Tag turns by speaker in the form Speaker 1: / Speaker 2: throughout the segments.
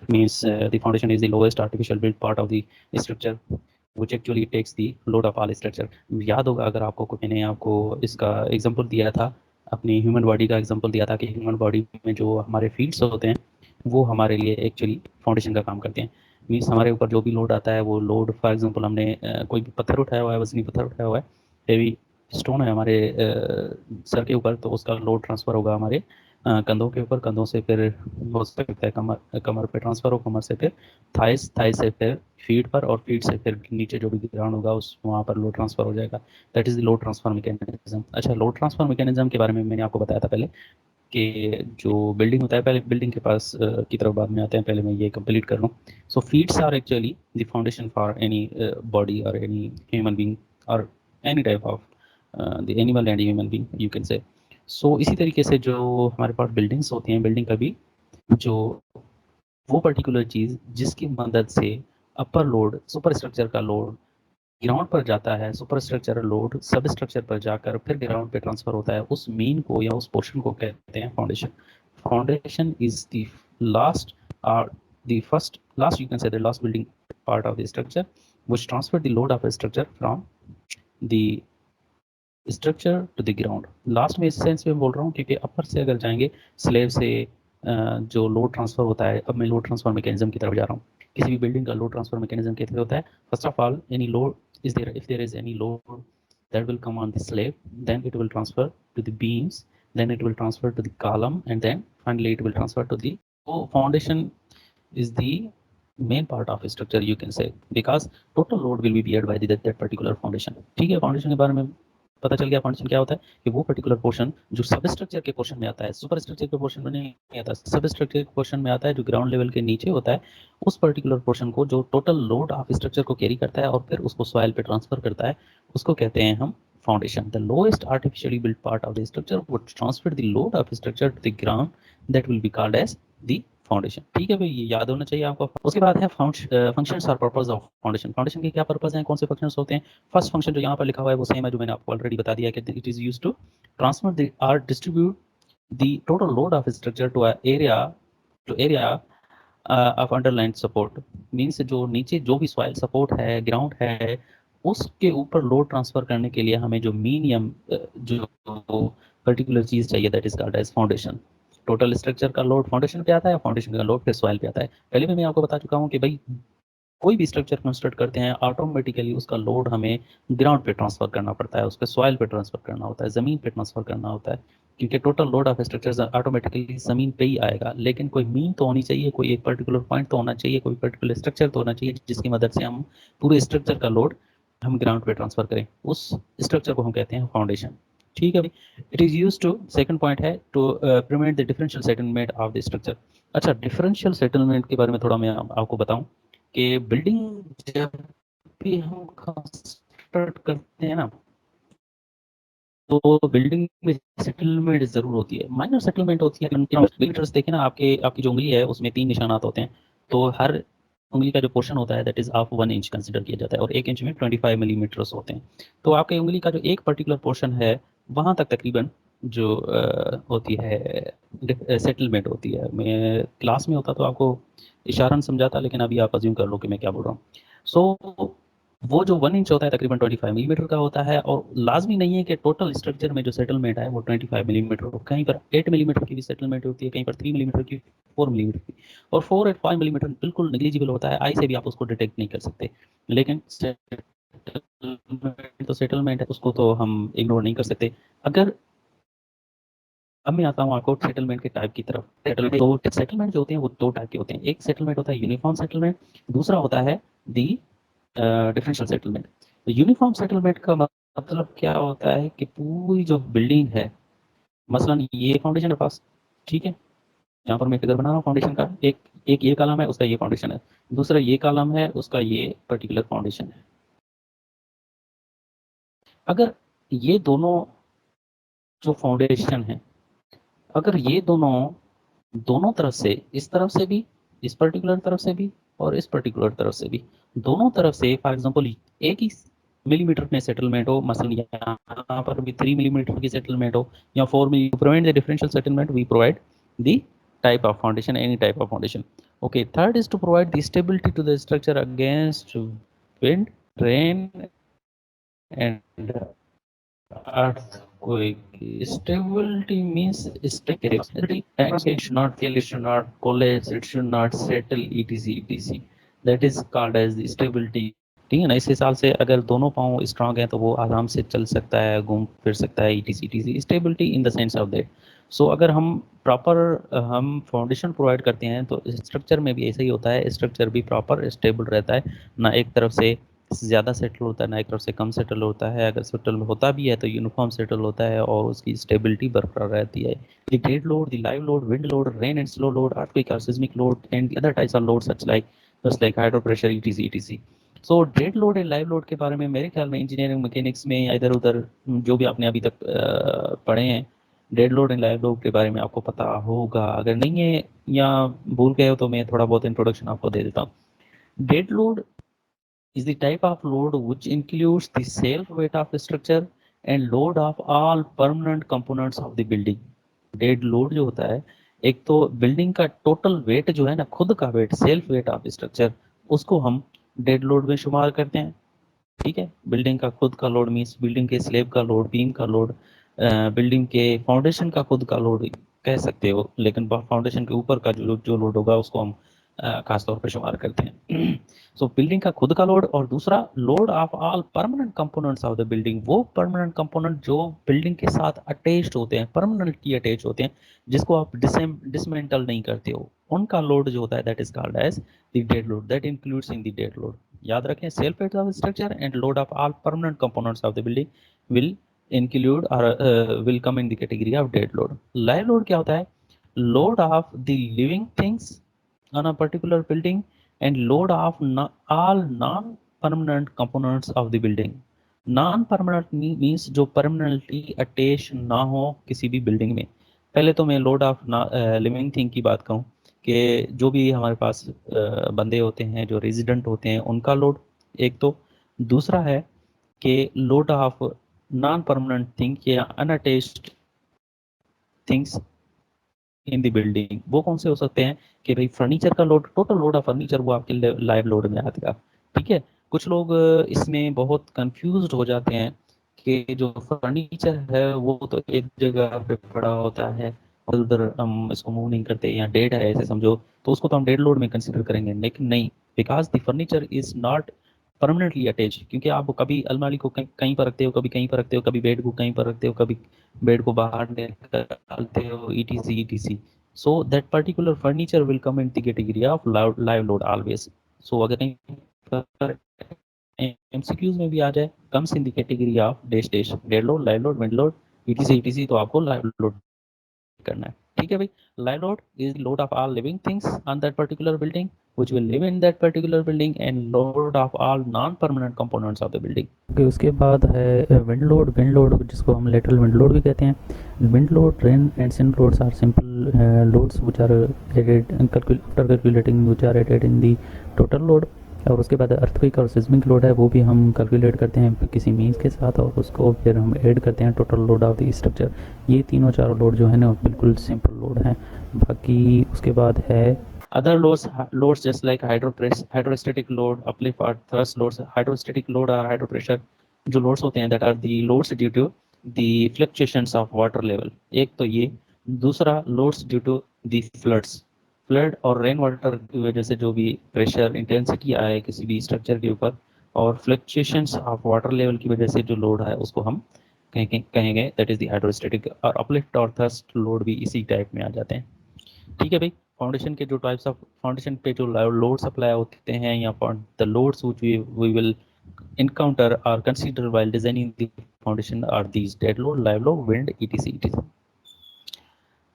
Speaker 1: means the foundation is the lowest artificial built part of the structure which actually takes the load of all structure. याद होगा अगर आपको, मैंने आपको इसका एग्जांपल दिया था, अपनी ह्यूमन बॉडी का एग्जांपल दिया था कि ह्यूमन बॉडी में जो हमारे फीट्स होते हैं वो हमारे लिए एक्चुअली फाउंडेशन का काम करते हैं। मीन्स हमारे ऊपर जो भी लोड आता है वो लोड, फॉर एग्जांपल हमने कोई भी पत्थर उठाया हुआ है, वजनी पत्थर उठाया हुआ है, हेवी स्टोन है हमारे सर के ऊपर, तो उसका लोड ट्रांसफ़र होगा हमारे कंधों के ऊपर, कंधों से फिर हो सकता है कमर, कमर पे ट्रांसफ़र हो, कमर से फिर थाइस, थाइस से फिर फीट पर, और फीट से फिर नीचे जो भी ग्राउंड होगा उस वहाँ पर लोड ट्रांसफ़र हो जाएगा। That is the load transfer mechanism. अच्छा, लोड ट्रांसफ़र मैकेनिज्म के बारे में मैंने आपको बताया था पहले कि जो बिल्डिंग होता है, पहले बिल्डिंग के पास की तरफ बाद में आते हैं, पहले मैं ये कंप्लीट कर लूँ। So feets are actually the foundation for any body और एनी ह्यूमन बींग और any type of the animal and human being you can say. So इसी तरीके से जो हमारे पास बिल्डिंग्स होती हैं, बिल्डिंग का भी जो वो पर्टिकुलर चीज़ जिसकी मदद से अपर लोड, सुपर स्ट्रक्चर का लोड ग्राउंड पर जाता है, सुपर स्ट्रक्चरल लोड सब स्ट्रक्चर पर जाकर फिर ग्राउंड पे ट्रांसफर होता है, उस मीन को या उस पोर्शन को कहते हैं foundation. Foundation is the last और the first, last you can say the last building part of the structure which transfer the load of a structure from the structure to the ground. Last में इस sense में बोल रहा हूँ क्योंकि अपर से अगर जाएंगे स्लेब से जो लोड ट्रांसफर होता है, अब मैं लोड ट्रांसफर मैकेनिज्म की तरफ जा रहा हूँ। किसी भी बिल्डिंग का लोड ट्रांसफर मैकेनिज्म कैसे होता है? First of all, any load is there, if there is any load that will come on the slab, then it will transfer to the beams, then it will transfer to the column, and then finally it will transfer to the, so foundation is the main part of a structure you can say, because total load will be beared by that particular foundation। ठीक है, foundation के बारे में पता चल गया। Foundation क्या होता है कि वो पर्टिकुलर पोर्शन जो सब स्ट्रक्चर के पोर्शन में आता है, सुपर स्ट्रक्चर के पोर्शन में नहीं आता, सब स्ट्रक्चर के पोर्शन में आता है, जो ग्राउंड लेवल के नीचे होता है, उस पर्टिकुलर पोर्शन को जो टोटल लोड ऑफ स्ट्रक्चर को कैरी करता है और फिर उसको सॉइल पे ट्रांसफर करता है, उसको कहते हैं हम foundation. The lowest artificially built part of the structure would transfer the load of structure to the ground, that will be called as the foundation. ठीक है भाई, ये याद होना चाहिए आपको। उसके बाद है फंक्शंस और पर्पस ऑफ फाउंडेशन। फाउंडेशन के क्या पर्पस हैं, कौन से फंक्शंस होते हैं? फर्स्ट फंक्शन जो यहाँ पर लिखा हुआ है वो सेम है जो मैंने आपको ऑलरेडी बता दिया कि it is used to transfer the और distribute the total load of structure to area of underline support. Means जो नीचे जो भी सॉइल सपोर्ट है, ग्राउंड है, उसके ऊपर लोड ट्रांसफर करने के लिए हमें जो मीनियम जो पर्टिकुलर चीज़ चाहिए, that is called as foundation. Total structure का लोड फाउंडेशन पे आता है, फाउंडेशन का लोड फिर सॉइल पे आता है। पहले भी मैं आपको बता चुका हूँ कि भाई कोई भी स्ट्रक्चर कंस्ट्रक्ट करते हैं, ऑटोमेटिकली उसका लोड हमें ग्राउंड पे ट्रांसफर करना पड़ता है, उसके सॉइल पे ट्रांसफर करना होता है, ज़मीन पे ट्रांसफर करना होता है, क्योंकि total load of structure automatically ज़मीन पे ही आएगा। लेकिन कोई मीन तो होनी चाहिए, कोई एक पर्टिकुलर पॉइंट तो होना चाहिए, कोई पर्टिकुलर स्ट्रक्चर तो होना चाहिए जिसकी मदद से हम पूरे स्ट्रक्चर का लोड हम ग्राउंड पे ट्रांसफर करें, उस स्ट्रक्चर को हम कहते हैं फाउंडेशन। ठीक है भाई। It is use to, second point है to prevent the differential settlement of the structure. अच्छा, डिफरेंशियल सेटलमेंट के बारे में थोड़ा मैं आपको बताऊं कि बिल्डिंग जब भी हम कंस्ट्रक्ट करते हैं ना, तो बिल्डिंग में सेटलमेंट ज़रूर होती है। माइनर सेटलमेंट होती है, मिलीमीटर्स देखें ना, आपकी जो उंगली है उसमें 3 निशानात होते हैं, तो हर उंगली का जो पोर्शन होता है that is of 1 inch consider किया जाता है, और 1 इंच में 25 मिलीमीटर्स होते हैं। तो आपकी उंगली का जो एक पर्टिकुलर पोर्शन है, वहाँ तक तकरीबन जो होती है सेटलमेंट होती है। मैं क्लास में होता तो आपको इशारन समझाता, लेकिन अभी आप अज्यूम कर लो कि मैं क्या बोल रहा हूँ। सो वो जो 1 इंच होता है तकरीबन 25 मिलीमीटर का होता है, और लाज़मी नहीं है कि टोटल स्ट्रक्चर में जो सेटलमेंट है वो 25 मिलीमीटर हो। कहीं पर 8 मिलीमीटर की भी सेटलमेंट होती है, कहीं पर 3 मिलीमीटर की, 4 मिलीमीटर की, और 4 और 5 मिलीमीटर बिल्कुल नेग्लिजिबल होता है, आई से भी आप उसको डिटेक्ट नहीं कर सकते। लेकिन सेटलमेंट तो सेटलमेंट है, उसको तो हम इग्नोर नहीं कर सकते। अगर अब मैं आता हूँ आपको सेटलमेंट के टाइप की तरफ। सेटलमेंट जो होते हैं वो 2 टाइप के होते हैं। एक सेटलमेंट होता है यूनिफॉर्म सेटलमेंट, दूसरा होता है दी डिफरेंशियल सेटलमेंट। तो यूनिफॉर्म सेटलमेंट का मतलब क्या होता है कि पूरी जो बिल्डिंग है, मसलन ये फाउंडेशन है पास, ठीक है, यहाँ पर मैं फिगर बना रहा हूँ फाउंडेशन का, एक एक ये कॉलम है, उसका ये फाउंडेशन है, दूसरा ये कॉलम है, उसका ये पर्टिकुलर फाउंडेशन है। अगर ये दोनों जो फाउंडेशन है, अगर ये दोनों दोनों तरफ से, इस तरफ से भी, इस पर्टिकुलर तरफ से भी, और इस पर्टिकुलर तरफ से भी, दोनों तरफ से फॉर एग्जांपल एक ही मिलीमीटर में सेटलमेंट हो, मसलन यहाँ पर भी 3 मिलीमीटर की सेटलमेंट हो या 4 मिली, to prevent the differential settlement we provide the type of foundation, any type of foundation. Okay, third is to provide the stability to the structure against wind, rain, and earthquake. Stability means stability. It should not fail, it should not collapse, it should not settle, etc. That is called as the stability. ठीक है ना, इस हिसाब से अगर दोनों पाँव strong है तो वो आराम से चल सकता है, घूम फिर सकता है, etc. Stability in the sense of that. So अगर हम प्रॉपर हम फाउंडेशन प्रोवाइड करते हैं तो स्ट्रक्चर में भी ऐसा ही होता है. स्ट्रक्चर भी प्रॉपर स्टेबल रहता है, ना एक तरफ से ज़्यादा सेटल होता है ना एक तरफ से कम सेटल होता है. अगर सेटल होता भी है तो यूनिफॉर्म सेटल होता है और उसकी स्टेबिलिटी बरकरार रहती है. The dead load, the live load, wind load, rain and slow load, earthquake और seismic load and other types of load such like just like hydro pressure etc. So dead load and live load के बारे में मेरे ख्याल में engineering mechanics में या इधर उधर जो भी आपने अभी तक पढ़े हैं, dead load and live load के बारे में आपको पता होगा. अगर नहीं है या भूल गए हो तो मैं थोड़ा बहुत इंट्रोडक्शन आपको दे देता हूँ. Dead load is the type of load which includes the self weight of the structure and load of all permanent components of the building. Dead load जो होता है, एक तो बिल्डिंग का टोटल वेट जो है ना, खुद का weight, self weight of structure, उसको हम डेड लोड में शुमार करते हैं. ठीक है, बिल्डिंग का खुद का लोड मीन्स बिल्डिंग के स्लेब का लोड, बीम का लोड, बिल्डिंग के फाउंडेशन का खुद का लोड कह सकते हो, लेकिन फाउंडेशन के ऊपर का जो लोड होगा उसको हम खासतौर पर शुमार करते हैं. सो बिल्डिंग का खुद का लोड, और दूसरा load of all permanent components of the building. वो परमानेंट कंपोनेंट जो बिल्डिंग के साथ अटैच्ड होते हैं, परमानेंटली अटैच होते हैं, जिसको आप डिसमेंटल नहीं करते हो, उनका लोड जो होता है that is called as the dead load. That includes in the dead load. याद रखें, self weight of structure and load of all permanent components of the building will include or will come in the category of dead load. Live load क्या होता है? Load of the living things on a particular building and load of all non-permanent components of the building. Non-permanent means जो permanently attached ना हो किसी भी building में. पहले तो मैं load of living thing की बात कहूँ कि जो भी हमारे पास बंदे होते हैं, जो रेजिडेंट होते हैं, उनका लोड एक तो. दूसरा है कि load of non permanent thing या unattached things in the building. वो कौन से हो सकते हैं कि भाई फर्नीचर का load, total load of furniture, वो आपके लाइव लोड में आएगा. ठीक है, कुछ लोग इसमें बहुत कंफ्यूज हो जाते हैं कि जो फर्नीचर है वो तो एक जगह पे पड़ा होता है और उधर हम इसको मूव नहीं करते, या डेड है ऐसे समझो, तो उसको तो हम डेड लोड में कंसिडर करेंगे. लेकिन नहीं, because the furniture is not permanently attach. क्योंकि आप कभी अलमारी को कहीं पर रखते हो, कभी कहीं पर रखते हो, कभी बेड को कहीं पर रखते हो, कभी बेड को बाहर निकालते हो, etc. So that particular furniture will come in the category of live load always. So अगर कहीं पर MCQs में भी आ जाए, comes in the category of dash dash dead load, live load, wind load, etc. तो आपको live load करना है. ठीक है भाई, live load is load of all living things on that particular building which will live in that particular building and load of all non-permanent components of the building.
Speaker 2: Okay, उसके बाद है wind load जिसको हम lateral wind load भी कहते हैं. Wind load, rain and sun loads are simple loads which are added after calculating which are added in the total load. और उसके बाद अर्थक्वेक और सिस्मिक लोड है, वो भी हम कैलकुलेट करते हैं किसी मीन्स के साथ और उसको फिर हम ऐड करते हैं total load of the structure. ये तीनों चारों लोड जो है ना बिल्कुल सिंपल लोड हैं. बाकी उसके बाद है
Speaker 1: other loads just like hydrostatic load, uplift or thrust loads. Hydrostatic load or hydro pressure जो loads होते हैं that are the loads due to the fluctuations of water level. एक तो ये. दूसरा loads due to the flood और rain water की वजह से जो भी प्रेशर इंटेंसिटी आए किसी भी स्ट्रक्चर के ऊपर, और फ्लक्चुएशंस ऑफ वाटर लेवल की वजह से जो लोड है उसको हम कहेंगे दैट इज द हाइड्रोस्टेटिक. और अपलिफ्ट और थ्रस्ट लोड भी इसी टाइप में आ जाते हैं. ठीक है भाई, फाउंडेशन के जो टाइप्स ऑफ फाउंडेशन पे जो लोड सप्लाई होते हैं या the loads which we will encounter or consider while designing the foundation are these: dead load, live load, wind, etc.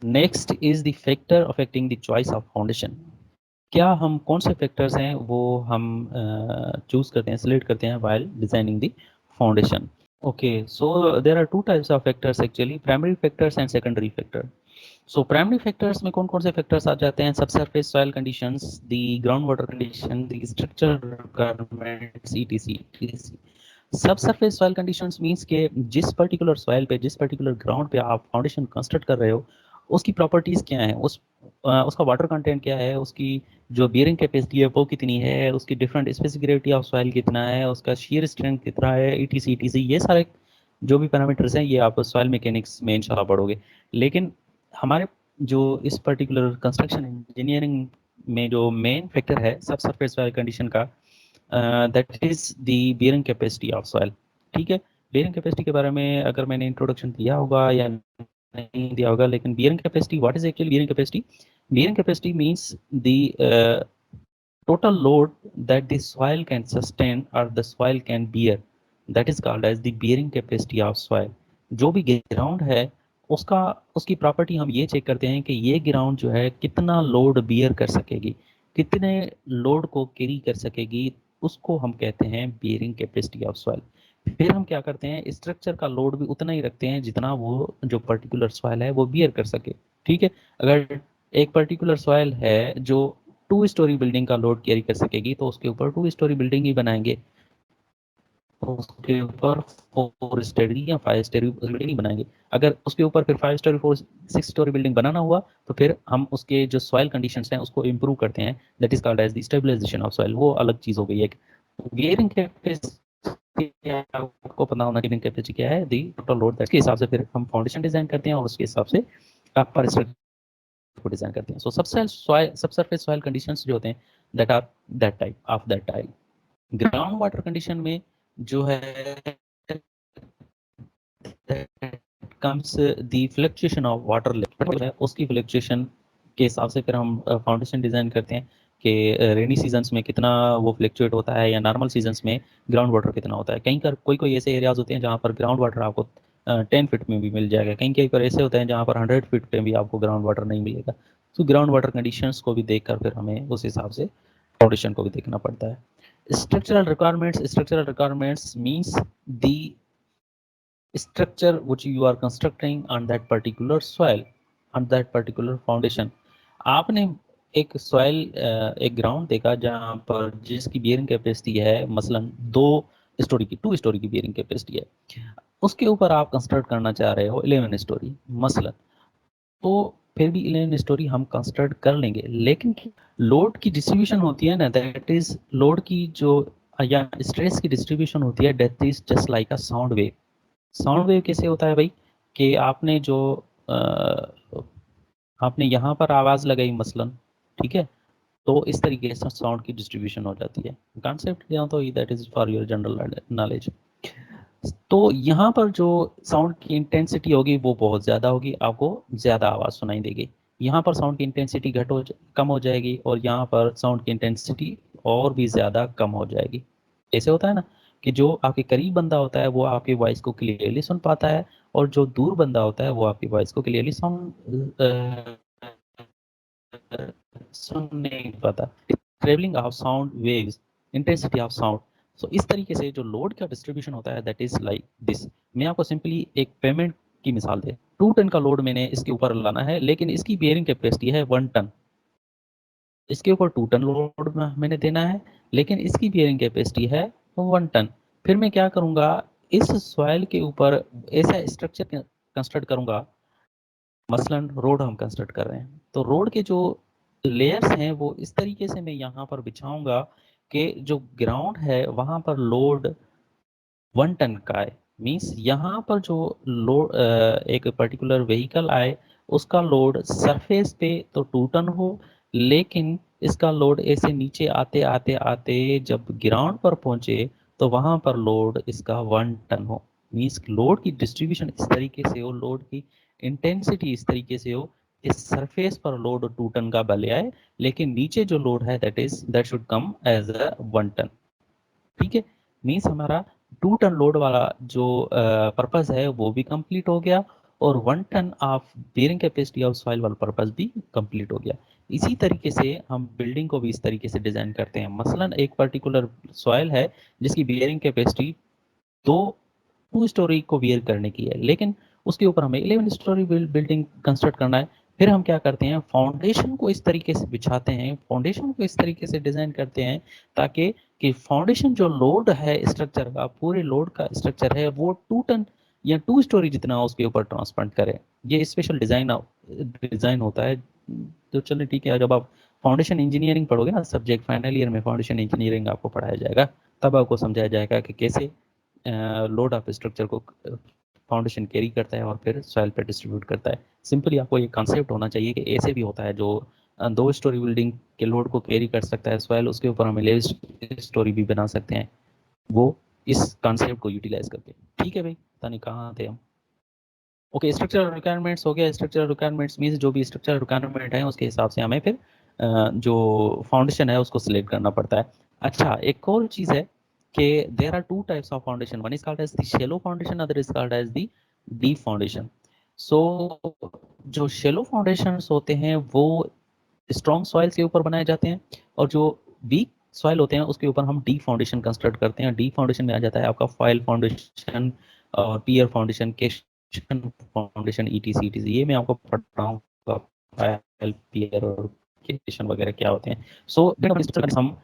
Speaker 1: Next is the factor affecting the choice of foundation. क्या हम कौन से factors हैं वो हम चूज करते हैं, select करते हैं while designing the foundation. Okay, so there are two types of factors actually: primary factors and secondary factor. So primary factors में कौन कौन से फैक्टर्स आ जाते हैं? Subsurface soil conditions, the ground water condition, the structural requirements, etc. Subsurface soil conditions means के जिस particular soil पे, जिस पर्टिकुलर ग्राउंड पे आप फाउंडेशन कंस्ट्रक्ट कर रहे हो, उसकी प्रॉपर्टीज़ क्या हैं, उसका वाटर कंटेंट क्या है, उसकी जो बियरिंग कैपेसिटी है वो कितनी है, उसकी different specific gravity of soil कितना है, उसका शीयर स्ट्रेंथ कितना है, ईटीसी ये सारे जो भी पैरामीटर्स हैं ये आप सॉइल मैकेनिक्स में इंशाल्लाह पढ़ोगे। लेकिन हमारे जो इस पर्टिकुलर कंस्ट्रक्शन इंजीनियरिंग में जो मेन फैक्टर है सब सरफेस सॉइल कंडीशन का, that is the bearing capacity of soil. ठीक है, बियरिंग कैपेसिटी के बारे में अगर मैंने इंट्रोडक्शन दिया होगा या नहीं दिया होगा, लेकिन bearing capacity, what is actually bearing capacity? Bearing capacity means the total load that the soil can sustain or the soil can bear, that is called as the bearing capacity of soil। जो भी ground है उसका उसकी property हम ये check करते हैं कि ये ग्राउंड जो है कितना लोड बियर कर सकेगी, कितने लोड को कैरी कर सकेगी, उसको हम कहते हैं बियरिंग कैपेसिटी ऑफ सॉइल। फिर हम क्या करते हैं, स्ट्रक्चर का लोड भी उतना ही रखते हैं जितना वो जो पर्टिकुलर सॉइल है वो बियर कर सके। ठीक है, अगर एक पर्टिकुलर सॉइल है जो 2 स्टोरी बिल्डिंग का लोड कैरी कर सकेगी तो उसके ऊपर 2 स्टोरी बिल्डिंग ही बनाएंगे, उसके ऊपर 4 स्टोरी या 5 स्टोरी बिल्डिंग ही बनाएंगे। अगर उसके ऊपर फिर 5 स्टोरी 6 स्टोरी बिल्डिंग बनाना हुआ तो फिर हम उसके जो सॉइल कंडीशंस हैं उसको इम्प्रूव करते हैं, that is called as the stabilisation of soil. वो अलग चीज हो गई है। बियरिंग कैपेसिटी आपको पता होना, बियरिंग कैपेसिटी क्या है, दी टोटल लोड, के हिसाब से फिर हम फाउंडेशन डिजाइन करते हैं और उसके हिसाब से अपर को डिजाइन करते हैं। सो सबसरफेस सॉइल कंडीशंस जो होते हैं that are that type of that type. Ground water condition में जो है comes the fluctuation of water level, उसकी फ्लक्चुएशन के हिसाब से फिर हम फाउंडेशन डिजाइन करते हैं कि रेनी सीजन्स में कितना वो फ्लक्चुएट होता है या नॉर्मल सीजन्स में ग्राउंड वाटर कितना होता है। कहीं कर कोई ऐसे एरियाज होते हैं जहाँ पर ग्राउंड वाटर आपको 10 फीट में भी मिल जाएगा, कहीं कहीं पर ऐसे होते हैं जहाँ पर 100 फीट पे भी आपको ग्राउंड वाटर नहीं मिलेगा। तो ग्राउंड वाटर कंडीशंस को भी देखकर फिर हमें उस हिसाब से फाउंडेशन को भी देखना पड़ता है। Structural requirements means the structure which you are constructing on that particular soil, on that particular foundation। आपने एक सॉइल एक ग्राउंड देखा जहाँ पर जिसकी बियरिंग कैपेसिटी है मसलन 2 स्टोरी की 2 स्टोरी की बियरिंग कैपेसिटी है, उसके ऊपर आप कंस्ट्रक्ट करना चाह रहे हो 11 स्टोरी मसलन, तो फिर भी 11 स्टोरी हम कंस्ट्रक्ट कर लेंगे, लेकिन लोड की डिस्ट्रीब्यूशन होती है ना, दैट इज लोड की जो या स्ट्रेस की डिस्ट्रीब्यूशन होती है, that is just like a sound wave. Sound wave कैसे होता है भाई, कि आपने जो आपने यहाँ पर आवाज़ लगाई मसलन, ठीक है, तो इस तरीके से साउंड की डिस्ट्रीब्यूशन हो जाती है। कॉन्सेप्ट क्या तो that is for your general knowledge. तो यहाँ पर जो साउंड की इंटेंसिटी होगी वो बहुत ज़्यादा होगी, आपको ज़्यादा आवाज़ सुनाई देगी। यहाँ पर साउंड की इंटेंसिटी कम हो जाएगी और यहाँ पर साउंड की इंटेंसिटी और भी ज़्यादा कम हो जाएगी। ऐसे होता है ना कि जो आपके करीब बंदा होता है वो आपकी वॉइस को क्लियरली सुन पाता है और जो दूर बंदा होता है वो आपकी वॉइस को क्लियरली सुन नहीं पाता। Travelling of sound waves, intensity of sound. So इस तरीके से जो लोड का डिस्ट्रीब्यूशन होता है दैट इज लाइक दिस। मैं आपको सिंपली एक पेमेंट की मिसाल दे, 2 टन का लोड मैंने इसके ऊपर लाना है, लेकिन इसकी बियरिंग कैपेसिटी है 1 टन। इसके ऊपर 2 टन लोड मैंने देना है, लेकिन इसकी बियरिंग कैपेसिटी है 1 टन। फिर मैं क्या करूँगा, इस सॉइल के ऊपर ऐसा स्ट्रक्चर कंस्ट्रक्ट करूँगा, मसलन रोड हम कंस्ट्रक्ट कर रहे हैं तो रोड के जो लेयर्स हैं वो इस तरीके से मैं यहाँ पर बिछाऊंगा कि जो ग्राउंड है वहाँ पर लोड 1 टन का है। मीन्स यहाँ पर जो लोड एक पर्टिकुलर व्हीकल आए उसका लोड सरफेस पे तो 2 टन हो, लेकिन इसका लोड ऐसे नीचे आते आते आते जब ग्राउंड पर पहुंचे तो वहाँ पर लोड इसका 1 टन हो। मीन्स लोड की डिस्ट्रीब्यूशन इस तरीके से हो, लोड की इंटेंसिटी इस तरीके से हो, इस सरफेस पर लोड 2 टन का भले आए लेकिन नीचे जो लोड है that should come as a 1 ton. ठीक है, मीन्स हमारा 2 टन लोड वाला जो पर्पज है वो भी कंप्लीट हो गया और 1 ton of bearing capacity of soil वाला पर्पज भी कंप्लीट हो गया। इसी तरीके से हम बिल्डिंग को भी इस तरीके से डिजाइन करते हैं। मसलन एक पर्टिकुलर सॉइल है जिसकी बियरिंग कैपेसिटी 2 स्टोरी को बियर करने की है, लेकिन उसके ऊपर हमें 11 स्टोरी बिल्डिंग कंस्ट्रक्ट करना है। फिर हम क्या करते हैं, फाउंडेशन को इस तरीके से बिछाते हैं, फाउंडेशन को इस तरीके से डिजाइन करते हैं ताकि कि फाउंडेशन जो लोड है स्ट्रक्चर का, पूरे लोड का स्ट्रक्चर है वो 2 टन या 2 स्टोरी जितना उसके ऊपर ट्रांसप्लांट करें। ये स्पेशल डिज़ाइन होता है। तो चलिए ठीक है, जब आप फाउंडेशन इंजीनियरिंग पढ़ोगे ना सब्जेक्ट, फाइनल ईयर में फाउंडेशन इंजीनियरिंग आपको पढ़ाया जाएगा, तब आपको समझाया जाएगा कि कैसे लोड ऑफ स्ट्रक्चर को फाउंडेशन कैरी करता है और फिर सॉइल पे डिस्ट्रीब्यूट करता है। सिंपली आपको ये कॉन्सेप्ट होना चाहिए कि ऐसे भी होता है जो 2 स्टोरी बिल्डिंग के लोड को कैरी कर सकता है सॉइल, उसके ऊपर हम 11 स्टोरी भी बना सकते हैं, वो इस कॉन्सेप्ट को यूटिलाइज करके। ठीक है भाई, पता नहीं कहाँ थे हम। ओके, स्ट्रक्चरल रिक्वायरमेंट्स हो गया। स्ट्रक्चरल रिक्वायरमेंट्स मीन्स जो भी स्ट्रक्चरल रिक्वायरमेंट है उसके हिसाब से हमें फिर जो फाउंडेशन है उसको सिलेक्ट करना पड़ता है। अच्छा, एक और चीज़ है कि there are 2 types of foundation, one is called as the shallow foundation, other is called as the deep foundation. So जो शैलो फाउंडेशंस होते हैं वो स्ट्रॉन्ग सॉइल के ऊपर बनाए जाते हैं, और जो वीक सॉइल होते हैं उसके ऊपर हम डीप फाउंडेशन कंस्ट्रक्ट करते हैं। डीप फाउंडेशन में आ जाता है आपका फॉइल फाउंडेशन और पियर फाउंडेशन, केशन फाउंडेशन, ईटीसी ईटीसी, ये मैं आपको पढ़ाऊंगा फॉइल पियर और केशन वगैरह क्या होते हैं। सो हम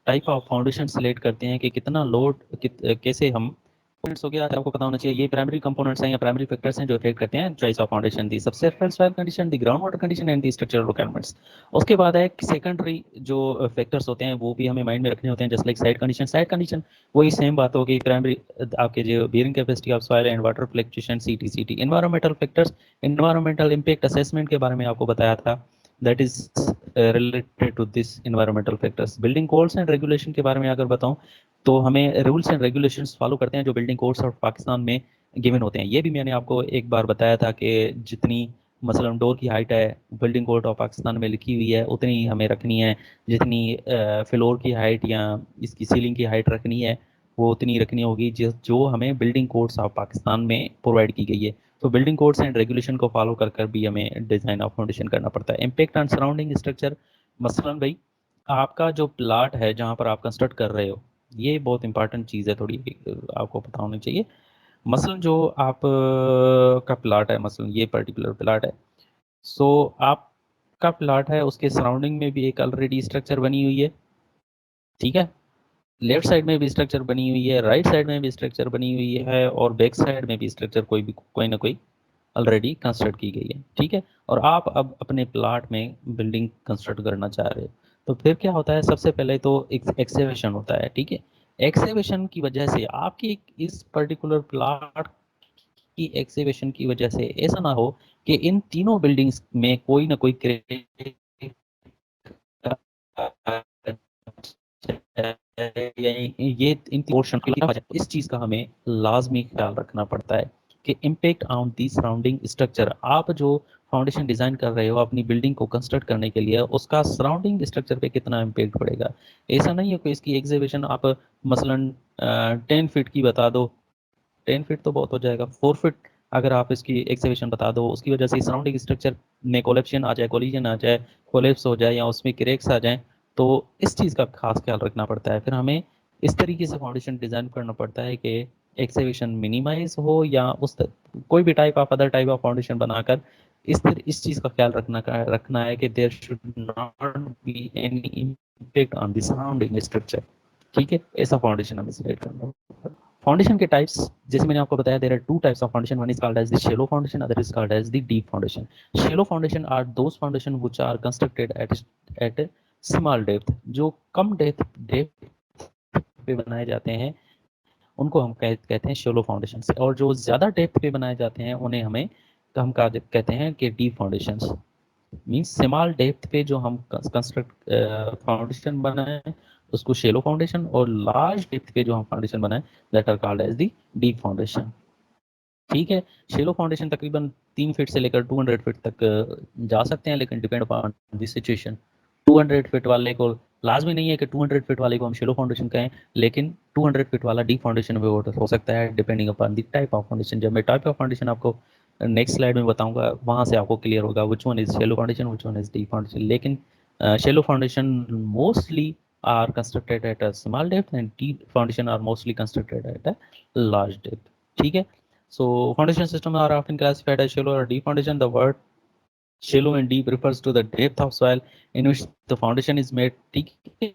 Speaker 1: टाइप ऑफ फाउंडेशन सिलेक्ट करते हैं कि कितना लोड कैसे हम कंपोनेंट्स हो गया, आपको पता होना चाहिए ये प्राइमरी कंपोनेंट्स हैं या प्राइमरी फैक्टर्स हैं जो इफेक्ट करते हैं choice of foundation, the subsurface soil condition, the ground water condition and the structural requirements. उसके बाद है सेकेंडरी जो फैक्टर्स होते हैं वो भी हमें माइंड में रखने होते हैं, just like side condition. Side condition वही सेम बात होगी, प्राइमरी आपके जो bearing capacity of soil and water fluctuation, सीटी। Environmental factors, environmental impact assessment के बारे में आपको बताया था, that is related to this environmental factors. Building codes and regulation के बारे में अगर बताऊं तो हमें रूल्स एंड रेगुलेशंस फॉलो करते हैं जो बिल्डिंग कोड्स ऑफ पाकिस्तान में गिवन होते हैं। ये भी मैंने आपको एक बार बताया था कि जितनी मसलन डोर की हाइट है बिल्डिंग कोड ऑफ पाकिस्तान में लिखी हुई है उतनी ही हमें रखनी है, जितनी फ्लोर की हाइट या इसकी सीलिंग की हाइट रखनी है वो उतनी रखनी होगी जो हमें बिल्डिंग कोड्स ऑफ पाकिस्तान में प्रोवाइड की गई है। तो बिल्डिंग कोड्स एंड रेगुलेशन को फॉलो कर भी हमें डिज़ाइन ऑफ फाउंडेशन करना पड़ता है। इम्पैक्ट ऑन सराउंडिंग स्ट्रक्चर, मसलन भाई आपका जो प्लाट है जहाँ पर आप कंस्ट्रक्ट कर रहे हो, ये बहुत इंपॉर्टेंट चीज़ है, थोड़ी आपको पता होनी चाहिए। मसलन जो आप का प्लाट है, मसलन ये पर्टिकुलर प्लाट है, सो आपका प्लाट है उसके सराउंडिंग में भी एक ऑलरेडी स्ट्रक्चर बनी हुई है, ठीक है। लेफ्ट साइड में भी स्ट्रक्चर बनी हुई है, राइट साइड में भी स्ट्रक्चर बनी हुई है, और बैक साइड में भी स्ट्रक्चर कोई ना कोई ऑलरेडी कंस्ट्रक्ट की गई है, ठीक है। और आप अब अपने प्लाट में बिल्डिंग कंस्ट्रक्ट करना चाह रहे हो, तो फिर क्या होता है, सबसे पहले तो एक एक्सेवेशन होता है, ठीक है। एक्सेवेशन की वजह से आपकी इस पर्टिकुलर प्लाट की एक्सेवेशन की वजह से ऐसा ना हो कि इन तीनों बिल्डिंग्स में कोई ना कोई क्रैक ये इन पोर्शन की वजह, इस चीज़ का हमें लाजमी ख्याल रखना पड़ता है कि impact on the surrounding structure. आप जो फाउंडेशन डिज़ाइन कर रहे हो अपनी बिल्डिंग को कंस्ट्रक्ट करने के लिए, उसका सराउंडिंग स्ट्रक्चर पे कितना इम्पैक्ट पड़ेगा। ऐसा नहीं है कि इसकी एग्जीबिशन आप मसलन 10 फीट की बता दो, 10 फीट तो बहुत हो जाएगा, 4 फीट अगर आप इसकी एग्जीबिशन बता दो, उसकी वजह से सराउंडिंग स्ट्रक्चर में कोलेप्शन आ जाए, कोलिजन आ जाए, कोलेप्स हो जाए या उसमें क्रैक्स आ जाएं, तो इस चीज़ का खास ख्याल रखना पड़ता है। फिर हमें इस तरीके से फाउंडेशन डिज़ाइन करना पड़ता है कि एक्सेवेशन मिनिमाइज हो, या कोई भी type of other type of foundation बनाकर इस चीज़ का ख्याल रखना है कि there should not be any impact on the surrounding structure, ठीक है। ऐसा फाउंडेशन हमें सिलेक्ट करना होगा। फाउंडेशन के टाइप्स, जैसे मैंने आपको बताया, there are 2 types of foundation, one is called as the shallow foundation, other is called as the deep foundation. Shallow foundation are those foundation which are constructed at small depth, जो कम depth पे बनाए जाते हैं उनको हम कहते हैं शैलो फाउंडेशन से, और जो ज़्यादा डेप्थ पे बनाए जाते हैं उन्हें कहते हैं कि deep foundations. Means small depth पे जो हम कंस्ट्रक्ट फाउंडेशन बनाए उसको शैलो फाउंडेशन, और लार्ज डेप्थ पे जो हम फाउंडेशन बनाए that are called as the deep foundation, ठीक है। शैलो फाउंडेशन तकरीबन 3 फीट से लेकर 200 फीट तक जा सकते हैं, लेकिन depend upon the situation. 200 feet वाले को लाजमी नहीं है कि 200 फीट वाले को हम शैलो फाउंडेशन कहें, लेकिन 200 फीट वाला डीप फाउंडेशन भी हो सकता है, depending upon the type of foundation. जब मैं टाइप ऑफ फाउंडेशन आपको नेक्स्ट स्लाइड में बताऊंगा, वहां से आपको क्लियर होगा which one is shallow foundation, which one is deep foundation. लेकिन shallow foundation mostly are constructed at a small depth and deep foundation are mostly constructed at a large depth, ठीक है। so foundation systems are often classified as shallow or deep foundation. The word shallow and deep refers to the depth of soil in which the foundation is made, ठीक है।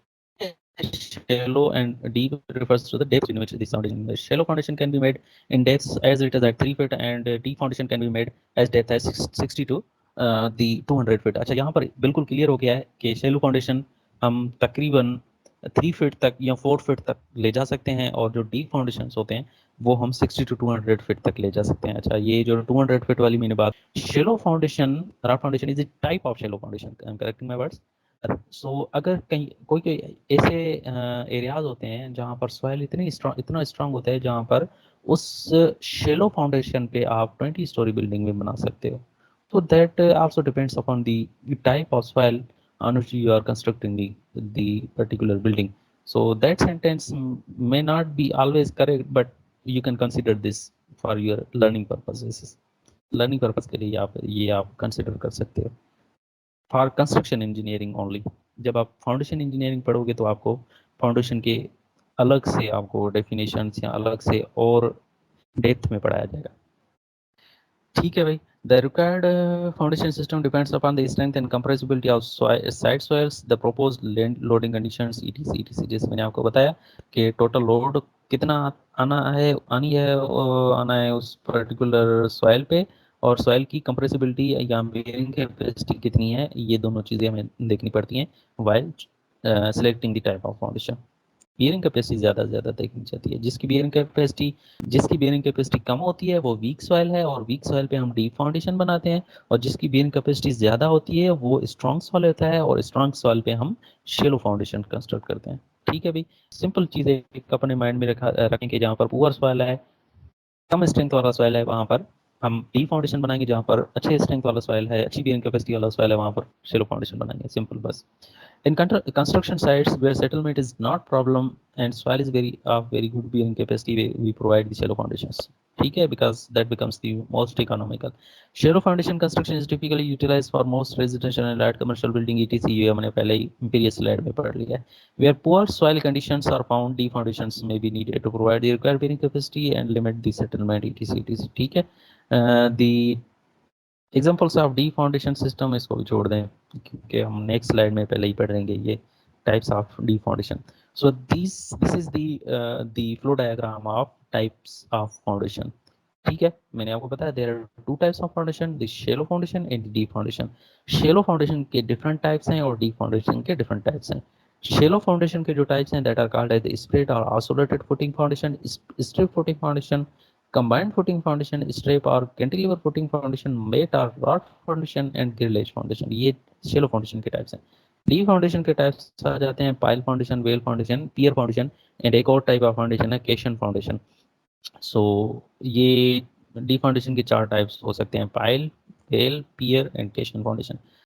Speaker 1: Shallow and deep refers to the depth in which this foundation. The shallow foundation can be made in depths as it is at 3 feet, and deep foundation can be made as depth as 60 to the 200 feet. अच्छा, यहाँ पर बिल्कुल clear हो गया है कि shallow foundation हम तकरीबन 3 फीट तक या 4 फीट तक ले जा सकते हैं, और जो डीप फाउंडेशंस होते हैं वो हम 60 टू 200 फीट तक ले जा सकते हैं। अच्छा, ये जो 200 फीट वाली मैंने बात, shallow foundation, raft foundation is a type of shallow foundation, I am correcting my words. So अगर कहीं कोई कोई ऐसे एरियाज होते हैं जहाँ पर सॉइल इतना स्ट्रांग होता है जहाँ पर उस शेलो फाउंडेशन पे आप 20 स्टोरी बिल्डिंग में बना सकते हो। So that also depends upon the type of soil on which you are constructing the particular building. So that sentence may not be always correct, but you can consider this for your learning purposes. Learning purpose के लिए आप ये आप consider कर सकते हो। For construction engineering only, जब आप फाउंडेशन इंजीनियरिंग पढ़ोगे तो आपको फाउंडेशन के अलग से आपको डेफिनेशन या अलग से और डेप्थ में पढ़ाया जाएगा। ठीक है भाई। The required foundation system depends upon the strength and compressibility of side soils, the proposed land loading conditions, etc etc। जैसे मैंने आपको बताया कि टोटल लोड कितना आना है उस पर्टिकुलर सॉइल पे, और सॉइल की कंप्रेसिबिलिटी या बेयरिंग कैपेसिटी कितनी है, ये दोनों चीज़ें हमें देखनी पड़ती हैं while selecting the type of foundation. Bearing capacity ज़्यादा से ज़्यादा देखनी चाहती है। जिसकी बियरिंग कैपेसिटी कम होती है वो वीक सॉइल है, और वीक सॉइल पे हम डीप फाउंडेशन बनाते हैं, और जिसकी बियरिंग कैपेसिटी ज़्यादा होती है वो स्ट्रॉन्ग सॉइल होता है, और स्ट्रॉन्ग सॉइल पे हम शेलो फाउंडेशन कंस्ट्रक्ट करते हैं। ठीक है भाई, सिंपल चीज़ें अपने माइंड में रखें कि जहाँ पर पुअर सॉइल है, कम स्ट्रेंथ वाला सॉइल है, वहाँ पर हम डीप फाउंडेशन बनाएंगे, जहाँ पर अच्छे स्ट्रेंथ वाला सॉइल है, अच्छी बियरिंग कैपेसिटी वाला सॉइल है, वहाँ पर शेलो फाउंडेशन बनाएंगे। सिंपल बस। In construction sites where settlement is not problem and soil is very good bearing capacity, we provide the shallow foundations. ठीक है, because that becomes the most economical. Shallow foundation construction is typically utilized for most residential and light commercial building etc। ये हमने पहले ही previous slide में पढ़ लिया है। Where poor soil conditions are found, deep foundations may be needed to provide the required bearing capacity and limit the settlement etc etc। ठीक है, the examples of deep foundation system, इसको भी छोड़ दें क्योंकि हम नेक्स्ट स्लाइड में पहले ही पढ़ लेंगे ये types of deep foundation. So this is the flow diagram of types of foundation. ठीक है, मैंने आपको बताया there are two types of foundation, the shallow foundation and deep foundation. Shallow foundation के डिफरेंट टाइप्स हैं और डीप फाउंडेशन के different types हैं। शेलो फाउंडेशन के जो टाइप्स हैं that are called as spread और isolated footing foundation, strip footing foundation, combined footing foundation, strip or cantilever footing foundation, mat or rod foundation and grillage foundation। ये shallow foundation के types हैं। Deep foundation के types आ जाते हैं pile foundation, well foundation, pier foundation, and एक और type of foundation है केशन फाउंडेशन। सो ये डी फाउंडेशन के चार टाइप्स हो सकते हैं, pile, well, pier and caisson foundation.